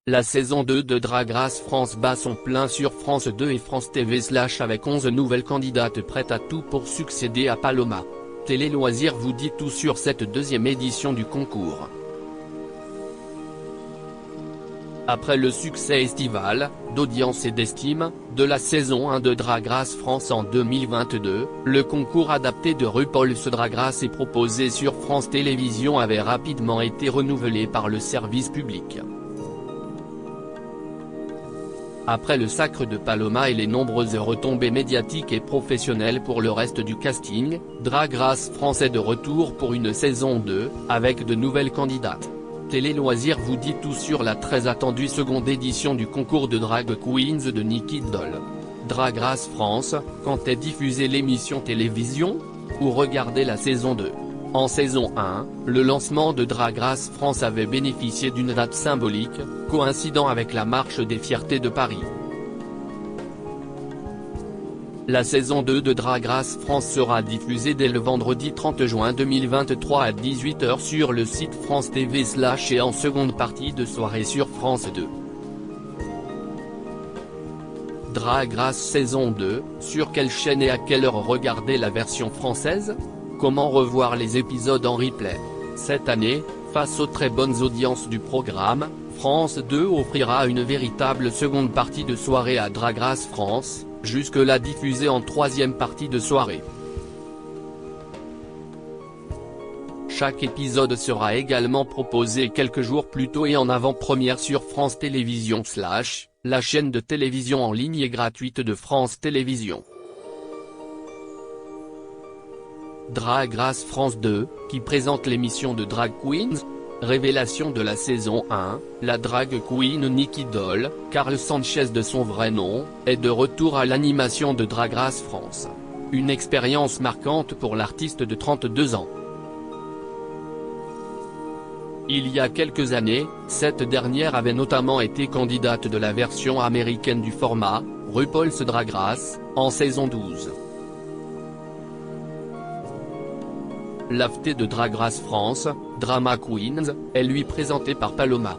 La saison 2 de Drag Race France bat son plein sur France 2 et France TV / avec 11 nouvelles candidates prêtes à tout pour succéder à Paloma. Télé Loisirs vous dit tout sur cette deuxième édition du concours. Après le succès estival, d'audience et d'estime, de la saison 1 de Drag Race France en 2022, le concours adapté de RuPaul's Drag Race et proposé sur France Télévisions avait rapidement été renouvelé par le service public. Après le sacre de Paloma et les nombreuses retombées médiatiques et professionnelles pour le reste du casting, Drag Race France est de retour pour une saison 2, avec de nouvelles candidates. Télé Loisirs vous dit tout sur la très attendue seconde édition du concours de Drag Queens de Nicky Doll. Drag Race France, quand est diffusée l'émission télévision ? Ou regardez la saison 2 ? En saison 1, le lancement de Drag Race France avait bénéficié d'une date symbolique, coïncidant avec la Marche des Fiertés de Paris. La saison 2 de Drag Race France sera diffusée dès le vendredi 30 juin 2023 à 18 h sur le site France TV / et en seconde partie de soirée sur France 2. Drag Race saison 2, sur quelle chaîne et à quelle heure regarder la version française ? Comment revoir les épisodes en replay ? Cette année, face aux très bonnes audiences du programme, France 2 offrira une véritable seconde partie de soirée à Drag Race France, jusque-là diffusée en troisième partie de soirée. Chaque épisode sera également proposé quelques jours plus tôt et en avant-première sur France Télévisions / la chaîne de télévision en ligne et gratuite de France Télévisions. Drag Race France 2, qui présente l'émission de Drag Queens. Révélation de la saison 1, la drag queen Nicky Doll, Carl Sanchez de son vrai nom, est de retour à l'animation de Drag Race France. Une expérience marquante pour l'artiste de 32 ans. Il y a quelques années, cette dernière avait notamment été candidate de la version américaine du format, RuPaul's Drag Race, en saison 12. L'AFT de Drag Race France, Drama Queens, est lui présenté par Paloma.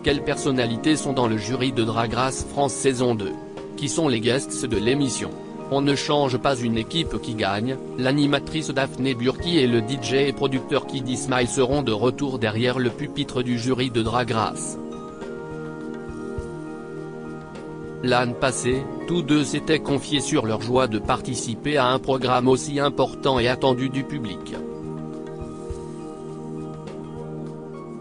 Quelles personnalités sont dans le jury de Drag Race France saison 2 ? Qui sont les guests de l'émission ? On ne change pas une équipe qui gagne, l'animatrice Daphné Burki et le DJ et producteur Kid Smile seront de retour derrière le pupitre du jury de Drag Race. L'année passée, tous deux s'étaient confiés sur leur joie de participer à un programme aussi important et attendu du public.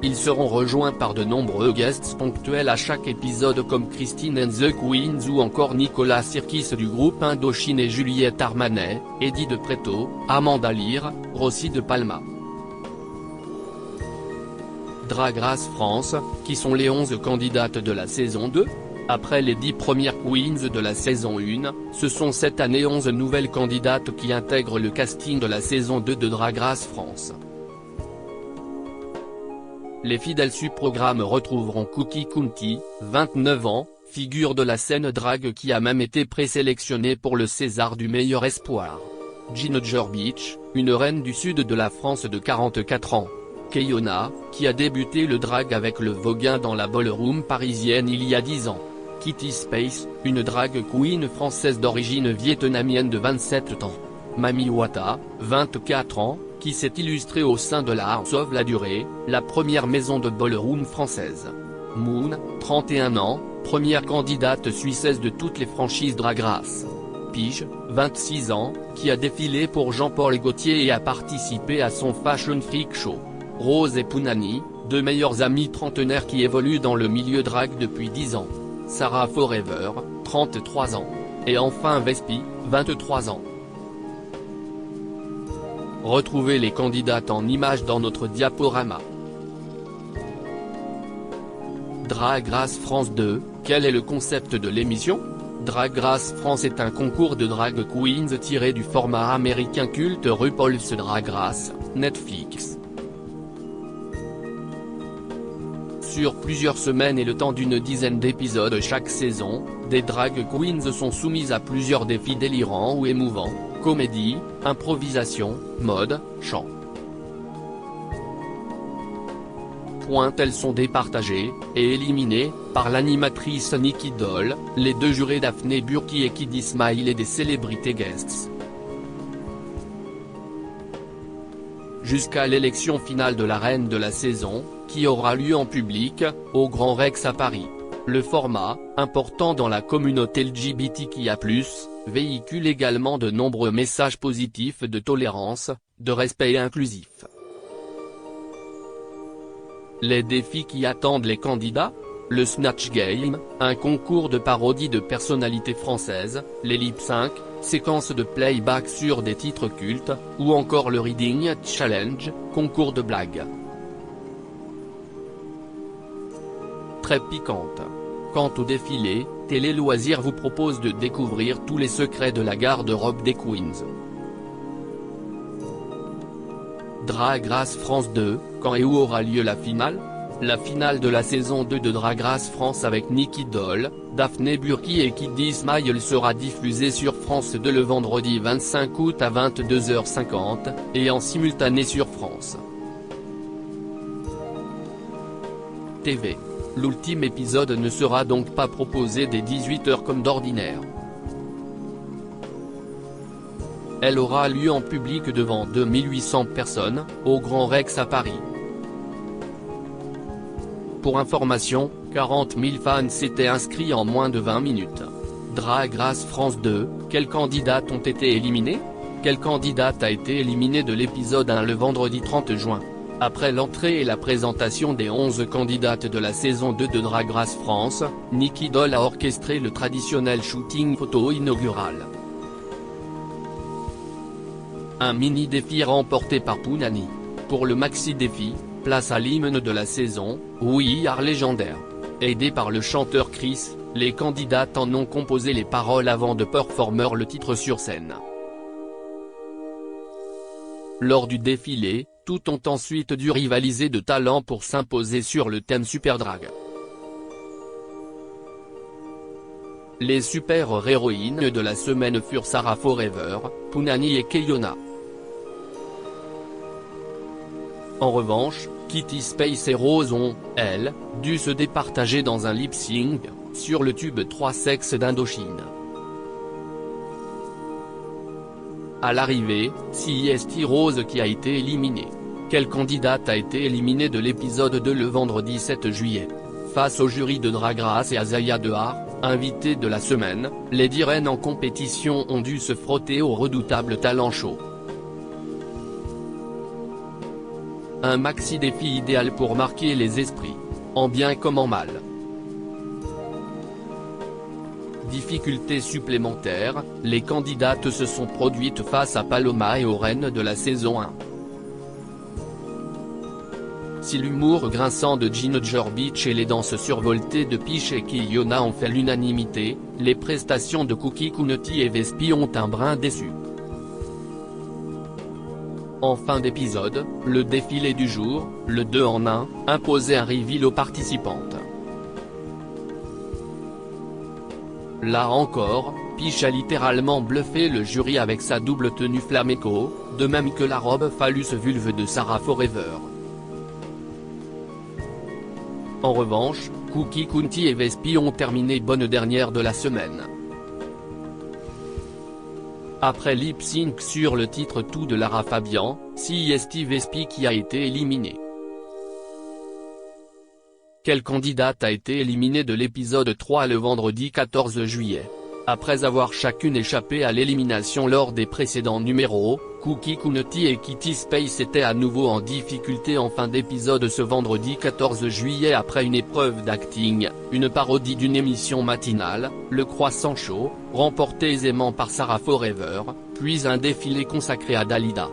Ils seront rejoints par de nombreux guests ponctuels à chaque épisode comme Christine and the Queens ou encore Nicolas Sirkis du groupe Indochine et Juliette Armanet, Eddie de Pretto, Amanda Lear, Rossi de Palma. Drag Race France, qui sont les 11 candidates de la saison 2 ? Après les 10 premières queens de la saison 1, ce sont cette année 11 nouvelles candidates qui intègrent le casting de la saison 2 de Drag Race France. Les fidèles du programme retrouveront Cookie County, 29 ans, figure de la scène drag qui a même été présélectionnée pour le César du meilleur espoir. Ginger Beach, une reine du sud de la France de 44 ans. Keyona, qui a débuté le drag avec le Voguin dans la ballroom parisienne il y a 10 ans. Kitty Space, une drag queen française d'origine vietnamienne de 27 ans. Mami Wata, 24 ans, qui s'est illustrée au sein de la House of la Durée, la première maison de ballroom française. Moon, 31 ans, première candidate suissesse de toutes les franchises Drag Race. Pige, 26 ans, qui a défilé pour Jean-Paul Gaultier et a participé à son Fashion Freak Show. Rose et Punani, deux meilleures amies trentenaires qui évoluent dans le milieu drag depuis 10 ans. Sarah Forever, 33 ans. Et enfin Vespi, 23 ans. Retrouvez les candidates en images dans notre diaporama. Drag Race France 2, quel est le concept de l'émission ? Drag Race France est un concours de drag queens tiré du format américain culte RuPaul's Drag Race, Netflix. Sur plusieurs semaines et le temps d'une dizaine d'épisodes chaque saison, des drag queens sont soumises à plusieurs défis délirants ou émouvants, comédie, improvisation, mode, chant. elles sont départagées, et éliminées, par l'animatrice Nikki Doll, les deux jurés Daphné Burki et Kid Ismail et des célébrités guests. Jusqu'à l'élection finale de la reine de la saison, qui aura lieu en public, au Grand Rex à Paris. Le format, important dans la communauté LGBTQIA+, véhicule également de nombreux messages positifs de tolérance, de respect et inclusif. Les défis qui attendent les candidats ? Le Snatch Game, un concours de parodie de personnalités françaises, les lip sync, séquences de playback sur des titres cultes, ou encore le Reading Challenge, concours de blagues. Très piquante. Quant au défilé, Télé Loisirs vous propose de découvrir tous les secrets de la garde-robe des Queens. Drag Race France 2, quand et où aura lieu la finale ? La finale de la saison 2 de Drag Race France avec Nikki Doll, Daphné Burki et Kid Ismail sera diffusée sur France 2 le vendredi 25 août à 22h50, et en simultané sur France TV. L'ultime épisode ne sera donc pas proposé dès 18h comme d'ordinaire. Elle aura lieu en public devant 2800 personnes, au Grand Rex à Paris. Pour information, 40 000 fans s'étaient inscrits en moins de 20 minutes. Drag Race France 2, quelles candidates ont été éliminées ? Quelle candidate a été éliminée de l'épisode 1 le vendredi 30 juin ? Après l'entrée et la présentation des 11 candidates de la saison 2 de Drag Race France, Nikki Doll a orchestré le traditionnel shooting photo inaugural. Un mini-défi remporté par Pounani. Pour le maxi-défi, place à l'hymne de la saison, We Are légendaire. Aidé par le chanteur Chris, les candidates en ont composé les paroles avant de performer le titre sur scène. Lors du défilé, toutes ont ensuite dû rivaliser de talent pour s'imposer sur le thème Super Drag. Les super-héroïnes de la semaine furent Sarah Forever, Pounani et Keyona. En revanche, Kitty Space et Rose ont, elles, dû se départager dans un lip-sync, sur le tube 3 Sexes d'Indochine. À l'arrivée, CIST Rose qui a été éliminée. Quelle candidate a été éliminée de l'épisode 2 le vendredi 7 juillet ? Face au jury de Drag Race et à Zaya Dehar, invitée de la semaine, les 10 reines en compétition ont dû se frotter au redoutable talent show. Un maxi-défi idéal pour marquer les esprits, en bien comme en mal. Difficultés supplémentaires, les candidates se sont produites face à Paloma et aux reines de la saison 1. Si l'humour grinçant de Ginger Beach et les danses survoltées de Peach et Keyona ont fait l'unanimité, les prestations de Cookie County et Vespi ont un brin déçu. En fin d'épisode, le défilé du jour, le 2 en 1, imposait un reveal aux participantes. Là encore, Peach a littéralement bluffé le jury avec sa double tenue flamenco, de même que la robe phallus vulve de Sarah Forever. En revanche, Cookie County et Vespi ont terminé bonne dernière de la semaine. Après lip sync sur le titre Tout de Lara Fabian, CIST Vespi qui a été éliminé. Quelle candidate a été éliminée de l'épisode 3 le vendredi 14 juillet ? Après avoir chacune échappé à l'élimination lors des précédents numéros, Cookie County et Kitty Space étaient à nouveau en difficulté en fin d'épisode ce vendredi 14 juillet après une épreuve d'acting, une parodie d'une émission matinale, Le Croissant Show, remportée aisément par Sarah Forever, puis un défilé consacré à Dalida.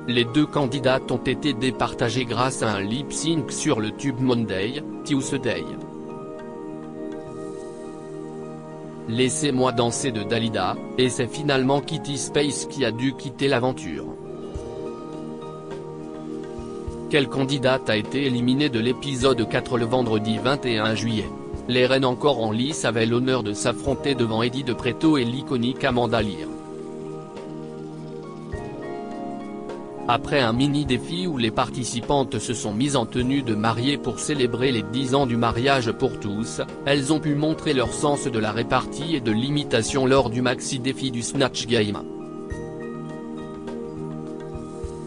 Les deux candidates ont été départagées grâce à un lip-sync sur le tube Monday, Tuesday. Laissez-moi danser de Dalida, et c'est finalement Kitty Space qui a dû quitter l'aventure. Quelle candidate a été éliminée de l'épisode 4 le vendredi 21 juillet ? Les reines encore en lice avaient l'honneur de s'affronter devant Eddie de Pretto et l'iconique Amanda Lear. Après un mini-défi où les participantes se sont mises en tenue de mariée pour célébrer les 10 ans du mariage pour tous, elles ont pu montrer leur sens de la répartie et de l'imitation lors du maxi-défi du Snatch Game.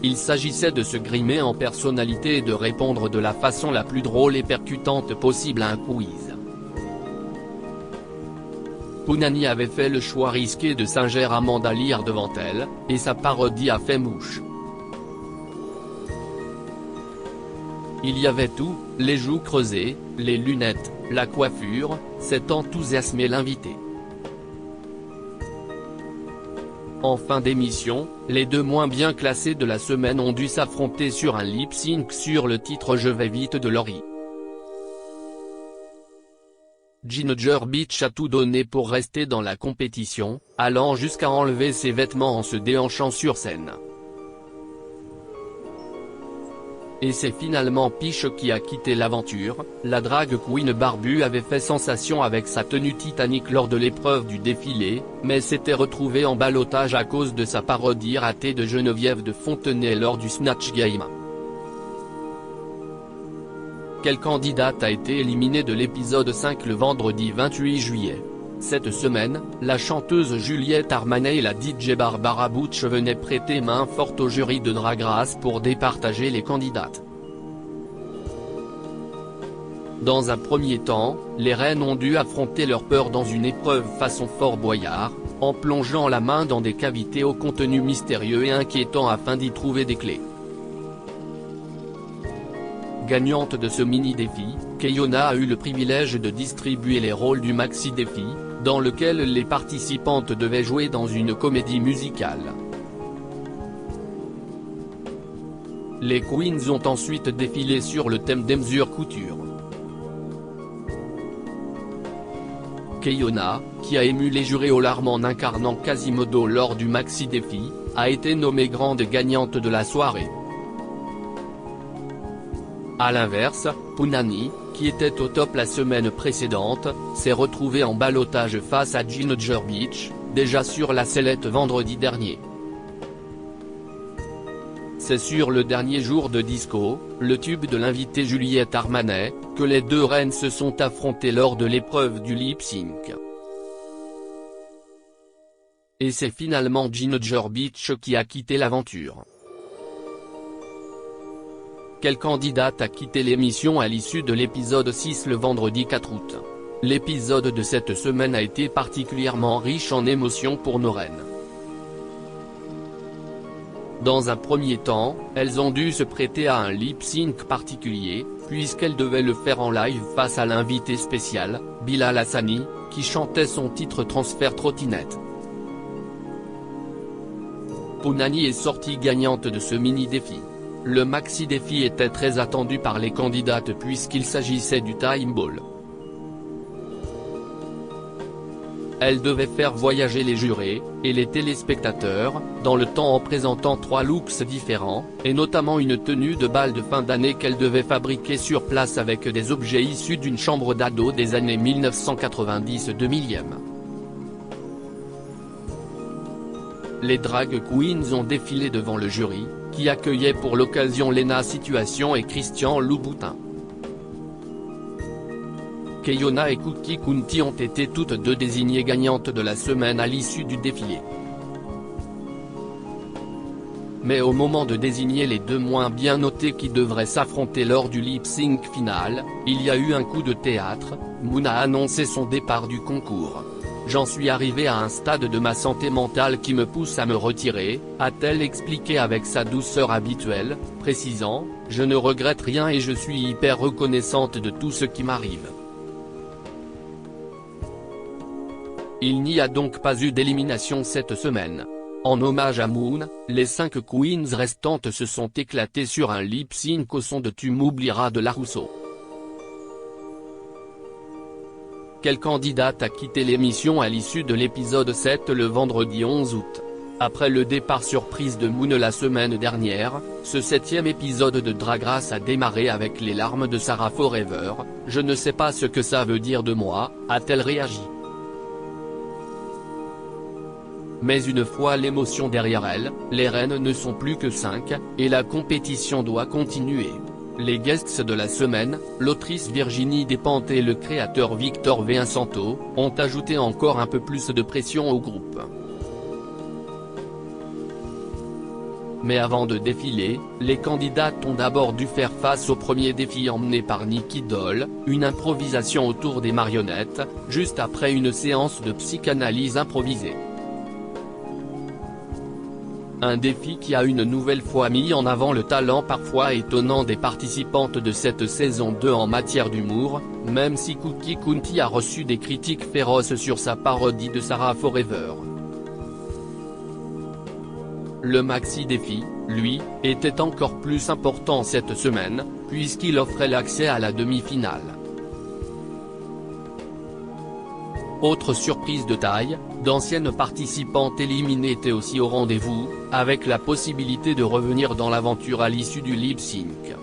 Il s'agissait de se grimer en personnalité et de répondre de la façon la plus drôle et percutante possible à un quiz. Pounani avait fait le choix risqué de singer Amanda Lear devant elle, et sa parodie a fait mouche. Il y avait tout, les joues creusées, les lunettes, la coiffure, c'est enthousiasmé l'invité. En fin d'émission, les deux moins bien classés de la semaine ont dû s'affronter sur un lip-sync sur le titre Je vais vite de Lori. Ginger Beach a tout donné pour rester dans la compétition, allant jusqu'à enlever ses vêtements en se déhanchant sur scène. Et c'est finalement Peach qui a quitté l'aventure. La drag queen barbue avait fait sensation avec sa tenue Titanic lors de l'épreuve du défilé, mais s'était retrouvée en ballottage à cause de sa parodie ratée de Geneviève de Fontenay lors du Snatch Game. Quelle candidate a été éliminée de l'épisode 5 le vendredi 28 juillet? Cette semaine, la chanteuse Juliette Armanet et la DJ Barbara Butch venaient prêter main forte au jury de Drag Race pour départager les candidates. Dans un premier temps, les reines ont dû affronter leur peur dans une épreuve façon Fort Boyard, en plongeant la main dans des cavités au contenu mystérieux et inquiétant afin d'y trouver des clés. Gagnante de ce mini-défi, Keyona a eu le privilège de distribuer les rôles du maxi-défi, dans lequel les participantes devaient jouer dans une comédie musicale. Les queens ont ensuite défilé sur le thème des mesures couture. Keyona, qui a ému les jurés aux larmes en incarnant Quasimodo lors du maxi-défi, a été nommée grande gagnante de la soirée. A l'inverse, Pounani, qui était au top la semaine précédente, s'est retrouvée en ballottage face à Ginger Beach, déjà sur la sellette vendredi dernier. C'est sur le dernier jour de disco, le tube de l'invitée Juliette Armanet, que les deux reines se sont affrontées lors de l'épreuve du lip-sync. Et c'est finalement Ginger Beach qui a quitté l'aventure. Quelle candidate a quitté l'émission à l'issue de l'épisode 6 le vendredi 4 août? L'épisode de cette semaine a été particulièrement riche en émotions pour nos reines. Dans un premier temps, elles ont dû se prêter à un lip-sync particulier, puisqu'elles devaient le faire en live face à l'invité spécial, Bilal Hassani, qui chantait son titre Transfert Trottinette. Pounani est sortie gagnante de ce mini-défi. Le maxi-défi était très attendu par les candidates puisqu'il s'agissait du Time Ball. Elle devait faire voyager les jurés, et les téléspectateurs, dans le temps en présentant 3 looks différents, et notamment une tenue de bal de fin d'année qu'elle devait fabriquer sur place avec des objets issus d'une chambre d'ado des années 1990-2000. Les drag queens ont défilé devant le jury, qui accueillait pour l'occasion Lena Situation et Christian Louboutin. Keyona et Cookie County ont été toutes deux désignées gagnantes de la semaine à l'issue du défilé. Mais au moment de désigner les deux moins bien notés qui devraient s'affronter lors du lip-sync final, il y a eu un coup de théâtre. Moon a annoncé son départ du concours. J'en suis arrivée à un stade de ma santé mentale qui me pousse à me retirer, a-t-elle expliqué avec sa douceur habituelle, précisant « Je ne regrette rien et je suis hyper reconnaissante de tout ce qui m'arrive ». Il n'y a donc pas eu d'élimination cette semaine. En hommage à Moon, les 5 queens restantes se sont éclatées sur un lip-sync au son de Tu m'oublieras de La Rousseau. Quelle candidate a quitté l'émission à l'issue de l'épisode 7 le vendredi 11 août? Après le départ surprise de Moon la semaine dernière, ce 7e épisode de Drag Race a démarré avec les larmes de Sarah Forever. Je ne sais pas ce que ça veut dire de moi, a-t-elle réagi. Mais une fois l'émotion derrière elles, les reines ne sont plus que 5, et la compétition doit continuer. Les guests de la semaine, l'autrice Virginie Despentes et le créateur Victor Vincento, ont ajouté encore un peu plus de pression au groupe. Mais avant de défiler, les candidates ont d'abord dû faire face au premier défi emmené par Nicky Doll, une improvisation autour des marionnettes, juste après une séance de psychanalyse improvisée. Un défi qui a une nouvelle fois mis en avant le talent parfois étonnant des participantes de cette saison 2 en matière d'humour, même si Cookie County a reçu des critiques féroces sur sa parodie de Sarah Forever. Le maxi défi, lui, était encore plus important cette semaine, puisqu'il offrait l'accès à la demi-finale. Autre surprise de taille, d'anciennes participantes éliminées étaient aussi au rendez-vous, avec la possibilité de revenir dans l'aventure à l'issue du lip-sync.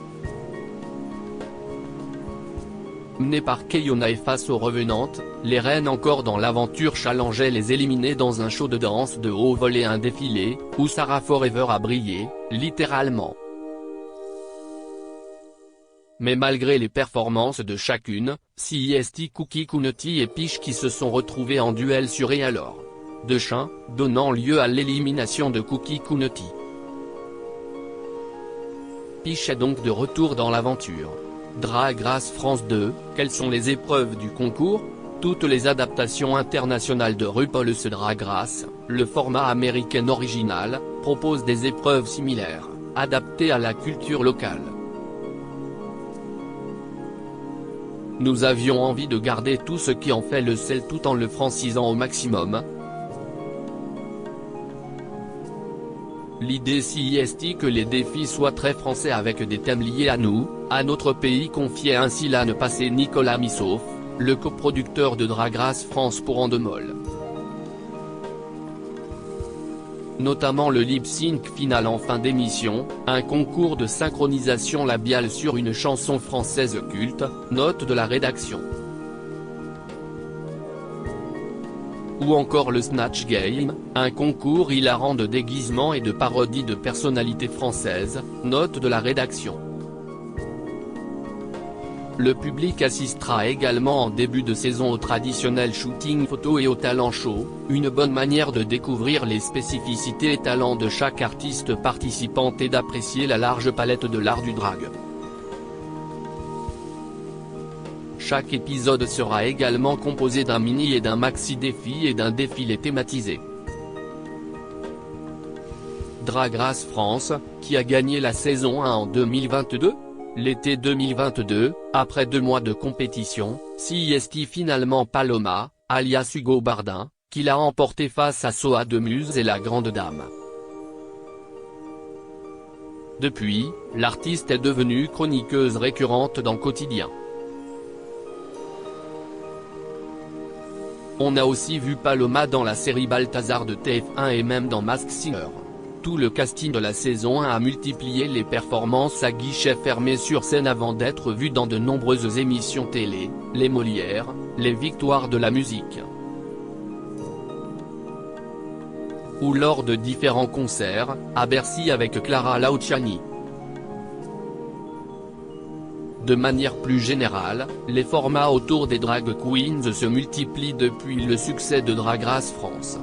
Menées par Keyona et face aux revenantes, les reines encore dans l'aventure challengeaient les éliminées dans un show de danse de haut vol et un défilé, où Sarah Forever a brillé, littéralement. Mais malgré les performances de chacune, CIST Cookie County et Peach qui se sont retrouvés en duel sur Et alors de chien, donnant lieu à l'élimination de Cookie County. Peach est donc de retour dans l'aventure. Drag Race France 2, quelles sont les épreuves du concours? Toutes les adaptations internationales de RuPaul's Drag Race, le format américain original, proposent des épreuves similaires, adaptées à la culture locale. Nous avions envie de garder tout ce qui en fait le sel tout en le francisant au maximum. L'idée CIST que les défis soient très français avec des thèmes liés à nous, à notre pays, confiait ainsi l'année passée Nicolas Missouf, le coproducteur de Drag Race France pour Endemol. Notamment le lip-sync final en fin d'émission, un concours de synchronisation labiale sur une chanson française culte, note de la rédaction. Ou encore le Snatch Game, un concours hilarant de déguisement et de parodie de personnalités françaises, note de la rédaction. Le public assistera également en début de saison au traditionnel shooting photo et au talent show, une bonne manière de découvrir les spécificités et talents de chaque artiste participante et d'apprécier la large palette de l'art du drag. Chaque épisode sera également composé d'un mini et d'un maxi défi et d'un défilé thématisé. Drag Race France, qui a gagné la saison 1 en 2022 ? L'été 2022, après 2 mois de compétition, CIST finalement Paloma, alias Hugo Bardin, qui l'a emporté face à Soa de Muse et la Grande Dame. Depuis, l'artiste est devenue chroniqueuse récurrente dans Quotidien. On a aussi vu Paloma dans la série Balthazar de TF1 et même dans Masked Singer. Tout le casting de la saison 1 a multiplié les performances à guichet fermé sur scène avant d'être vu dans de nombreuses émissions télé, les Molières, les Victoires de la musique. Ou lors de différents concerts, à Bercy avec Clara Luciani. De manière plus générale, les formats autour des drag queens se multiplient depuis le succès de Drag Race France.